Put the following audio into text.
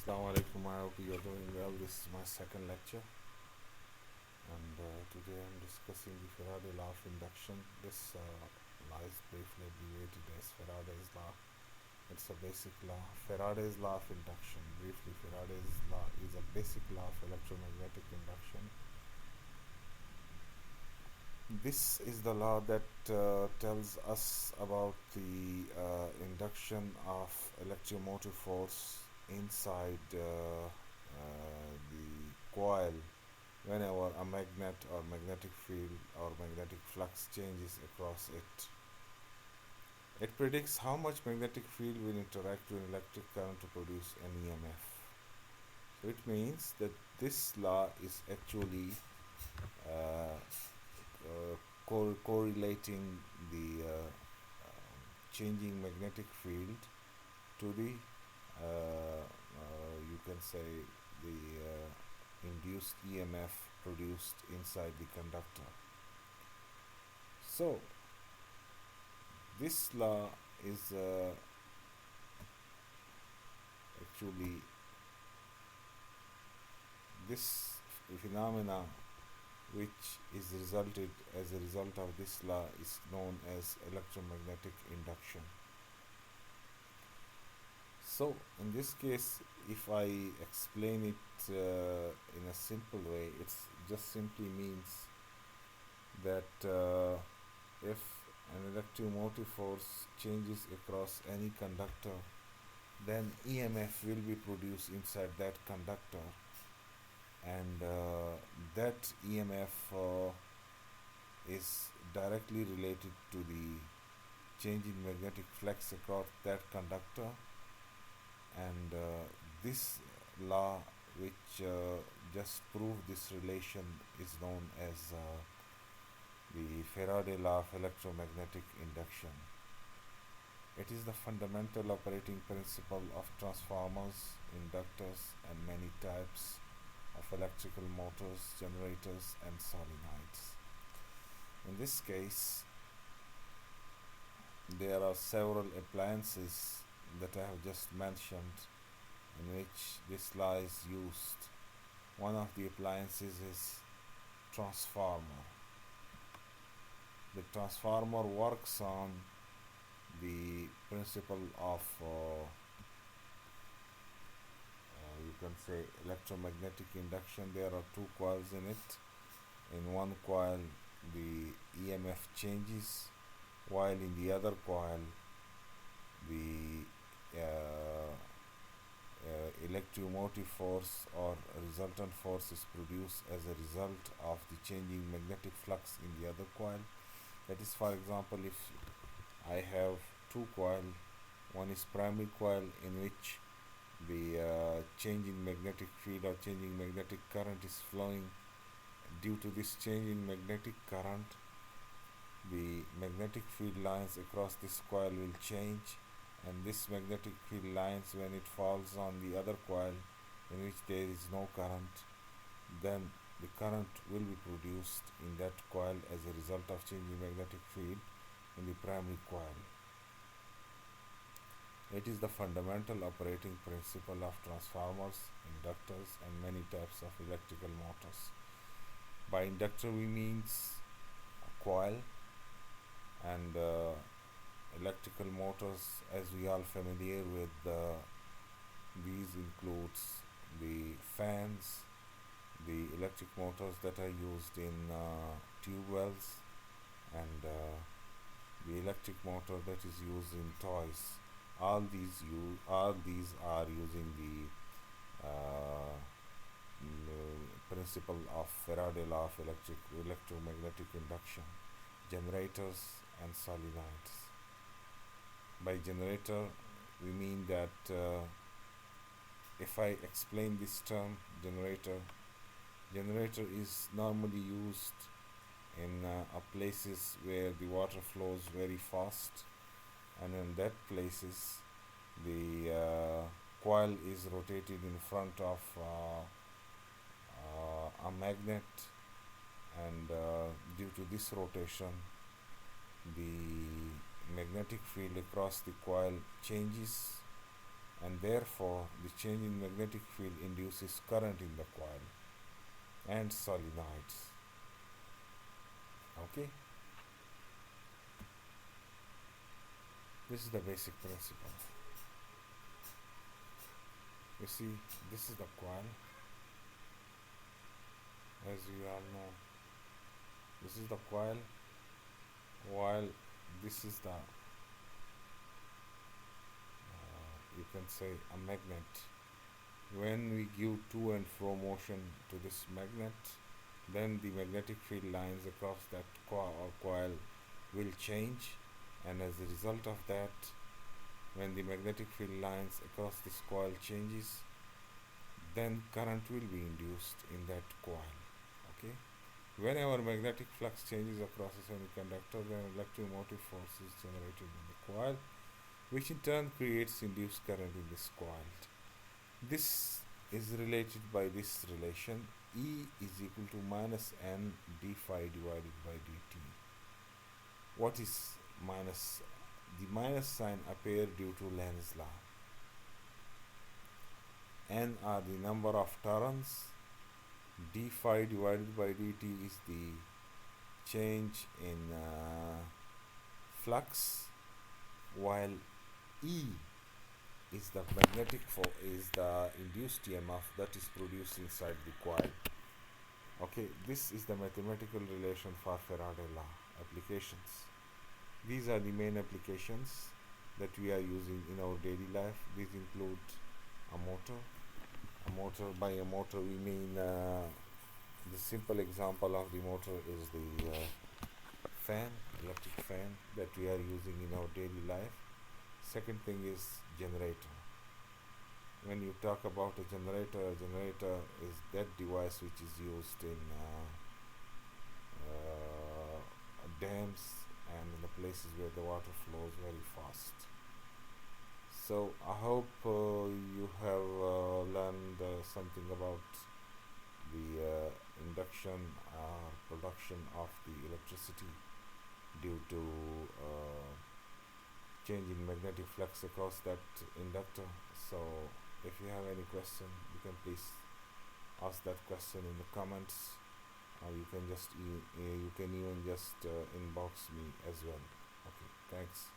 Assalamu alaikum. I hope you're doing well. This is my second lecture, and today I'm discussing the Faraday law of induction. This law is briefly abbreviated as Faraday's law. It's a basic law. Faraday's law of induction. Briefly, Faraday's law is a basic law of electromagnetic induction. This is the law that tells us about the induction of electromotive force inside the coil whenever a magnet or magnetic field or magnetic flux changes across it. It predicts how much magnetic field will interact with electric current to produce an EMF. So it means that this law is actually uh, correlating the changing magnetic field to the you can say the induced EMF produced inside the conductor. So this law is actually this phenomena which is resulted as a result of this law is known as electromagnetic induction. So in this case, if I explain it in a simple way, it just simply means that if an electromotive force changes across any conductor, then EMF will be produced inside that conductor, and that EMF is directly related to the change in magnetic flux across that conductor, and this law which just proved this relation is known as the Faraday law of electromagnetic induction. It is the fundamental operating principle of transformers, inductors, and many types of electrical motors, generators, and solenoids. In this case, there are several appliances that I have just mentioned in which this law is used. One of the appliances is transformer. The transformer works on the principle of you can say electromagnetic induction. There are two coils in it. In one coil the EMF changes, while in the other coil the electromotive force or resultant force is produced as a result of the changing magnetic flux in the other coil. That is, for example, if I have two coils, one is primary coil in which the changing magnetic field or changing magnetic current is flowing. Due to this changing magnetic current, the magnetic field lines across this coil will change, and this magnetic field lines, when it falls on the other coil in which there is no current, then the current will be produced in that coil as a result of changing magnetic field in the primary coil. It is the fundamental operating principle of transformers, inductors, and many types of electrical motors. By inductor we means a coil, and electrical motors, as we are familiar with, these includes the fans, the electric motors that are used in tube wells, and the electric motor that is used in toys. All these are using the principle of Faraday law of electromagnetic induction. Generators and solenoids. By generator we mean that if I explain this term generator is normally used in places where the water flows very fast, and in that places the coil is rotated in front of a magnet, and due to this rotation the magnetic field across the coil changes, and therefore the change in magnetic field induces current in the coil and solenoids. Okay, this is the basic principle. You see, this is the coil, as we all know. This is the coil, while this is the you can say a magnet. When we give to and fro motion to this magnet, then the magnetic field lines across that coil will change, and as a result of that, when the magnetic field lines across this coil changes, then current will be induced in that coil. Okay, whenever magnetic flux changes across a semiconductor, then electromotive force is generated in the coil, which in turn creates induced current in this coil. This is related by this relation: E is equal to minus n d phi divided by dt. What is minus? The minus sign appeared due to Lenz's law. N are the number of turns. D phi divided by dt is the change in flux, while E is the is the induced EMF that is produced inside the coil. Okay, this is the mathematical relation for Faraday law applications. These are the main applications that we are using in our daily life. These include a motor. By a motor we mean the simple example of the motor is the electric fan that we are using in our daily life. Second thing is generator. When you talk about a generator is that device which is used in dams and in the places where the water flows very fast. So I hope you have learned something about the induction production of the electricity due to change in magnetic flux across that inductor. So if you have any question, you can please ask that question in the comments, or you can just you can even just inbox me as well. Okay, thanks.